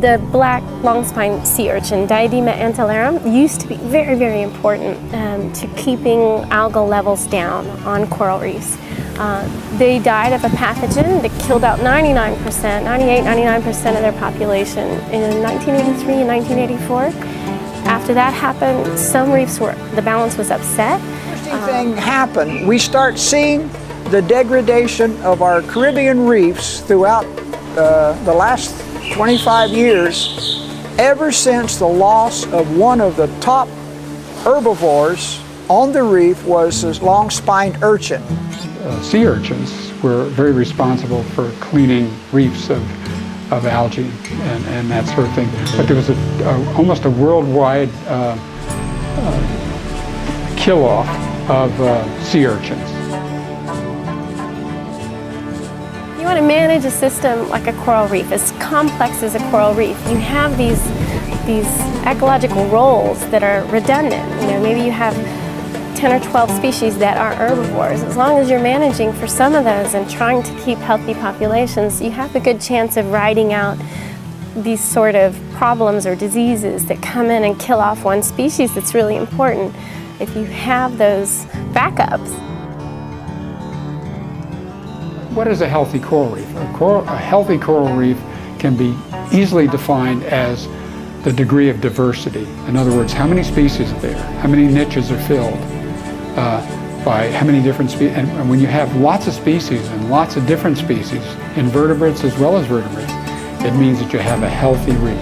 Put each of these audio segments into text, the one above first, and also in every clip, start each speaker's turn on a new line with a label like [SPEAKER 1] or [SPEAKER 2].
[SPEAKER 1] The black long-spined sea urchin, Diadema antillarum, used to be very, very important to keeping algal levels down on coral reefs. They died of a pathogen that killed out 99%, 99% of their population in 1983 and 1984. After that happened, some reefs the balance was upset.
[SPEAKER 2] Interesting thing happened. We start seeing the degradation of our Caribbean reefs throughout the last 25 years, ever since the loss of one of the top herbivores on the reef was this long-spined urchin.
[SPEAKER 3] Sea urchins were very responsible for cleaning reefs of algae and that sort of thing. But there was almost a worldwide kill-off of sea urchins.
[SPEAKER 1] You want to manage a system like a coral reef, as complex as a coral reef. You have these ecological roles that are redundant. You know, maybe you have 10 or 12 species that are herbivores. As long as you're managing for some of those and trying to keep healthy populations, you have a good chance of riding out these sort of problems or diseases that come in and kill off one species that's really important if you have those backups.
[SPEAKER 3] What is a healthy coral reef? A healthy coral reef can be easily defined as the degree of diversity. In other words, how many species are there? How many niches are filled? By how many different species, and when you have lots of species and lots of different species, invertebrates as well as vertebrates, it means that you have a healthy reef.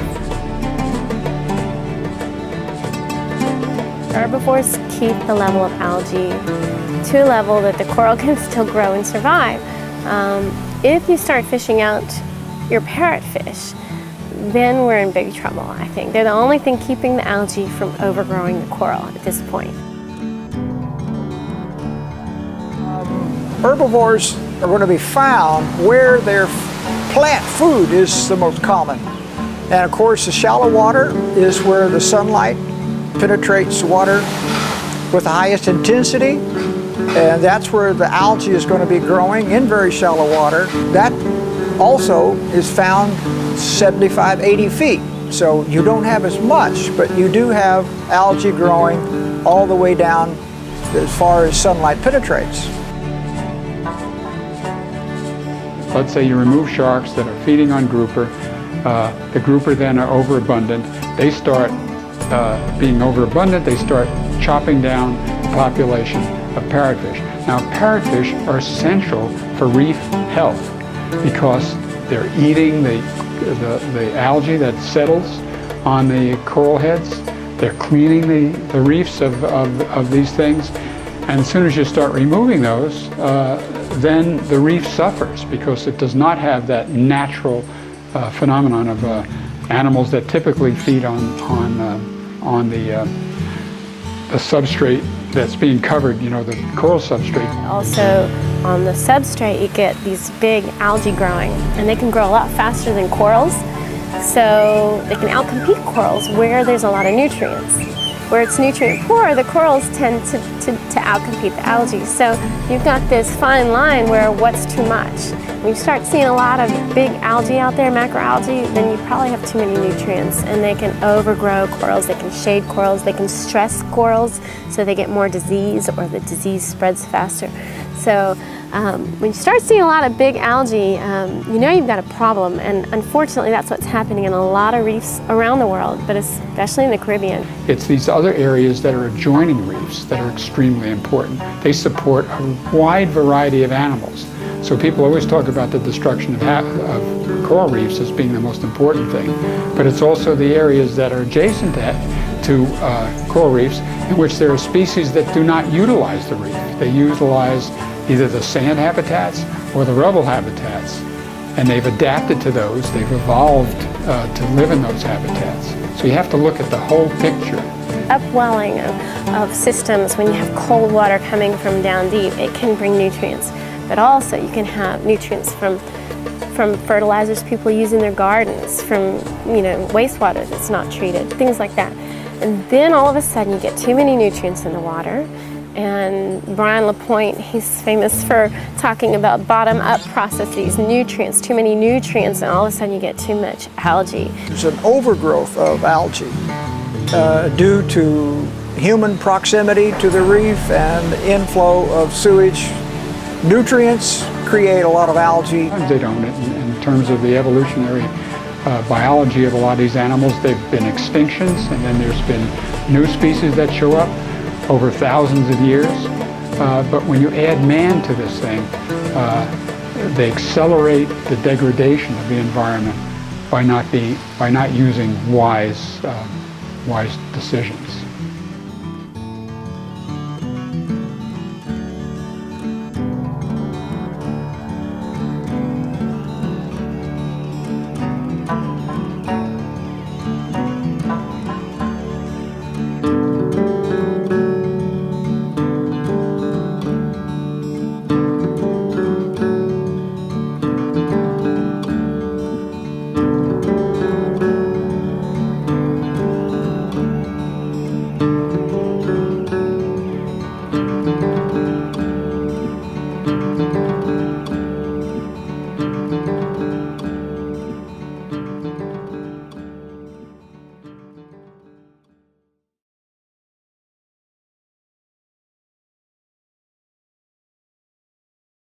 [SPEAKER 1] Herbivores keep the level of algae to a level that the coral can still grow and survive. If you start fishing out your parrotfish, then we're in big trouble, I think. They're the only thing keeping the algae from overgrowing the coral at this point.
[SPEAKER 2] Herbivores are going to be found where their plant food is the most common. And of course, the shallow water is where the sunlight penetrates water with the highest intensity. And that's where the algae is going to be growing in very shallow water. That also is found 75, 80 feet. So you don't have as much, but you do have algae growing all the way down as far as sunlight penetrates.
[SPEAKER 3] Let's say you remove sharks that are feeding on grouper. The grouper then are overabundant. They start being overabundant. They start chopping down the population of parrotfish. Now, parrotfish are essential for reef health because they're eating the algae that settles on the coral heads. They're cleaning the reefs of these things. And as soon as you start removing those, then the reef suffers because it does not have that natural phenomenon of animals that typically feed on the substrate that's being covered, you know, the coral substrate.
[SPEAKER 1] Also, on the substrate, you get these big algae growing, and they can grow a lot faster than corals, so they can outcompete corals where there's a lot of nutrients. Where it's nutrient poor, the corals tend to outcompete the algae. So you've got this fine line where what's too much. When you start seeing a lot of big algae out there, macroalgae, then you probably have too many nutrients, and they can overgrow corals, they can shade corals, they can stress corals so they get more disease or the disease spreads faster. So when you start seeing a lot of big algae, you know you've got a problem, and unfortunately that's what's happening in a lot of reefs around the world, but especially in the Caribbean.
[SPEAKER 3] It's these other areas that are adjoining reefs that are extremely important. They support a wide variety of animals. So people always talk about the destruction of coral reefs as being the most important thing, but it's also the areas that are adjacent to coral reefs in which there are species that do not utilize the reef. They utilize either the sand habitats or the rubble habitats, and they've adapted to those. They've evolved to live in those habitats. So you have to look at the whole picture.
[SPEAKER 1] Upwelling of systems, when you have cold water coming from down deep, it can bring nutrients, but also you can have nutrients from fertilizers people use in their gardens, from wastewater that's not treated, things like that. And then all of a sudden you get too many nutrients in the water, And Brian LaPointe, he's famous for talking about bottom-up processes, nutrients, too many nutrients, and all of a sudden you get too much algae.
[SPEAKER 2] There's an overgrowth of algae due to human proximity to the reef and the inflow of sewage. Nutrients create a lot of algae.
[SPEAKER 3] They don't. In terms of the evolutionary biology of a lot of these animals, they've been extinctions, and then there's been new species that show up over thousands of years. But when you add man to this thing, they accelerate the degradation of the environment by not using wise decisions.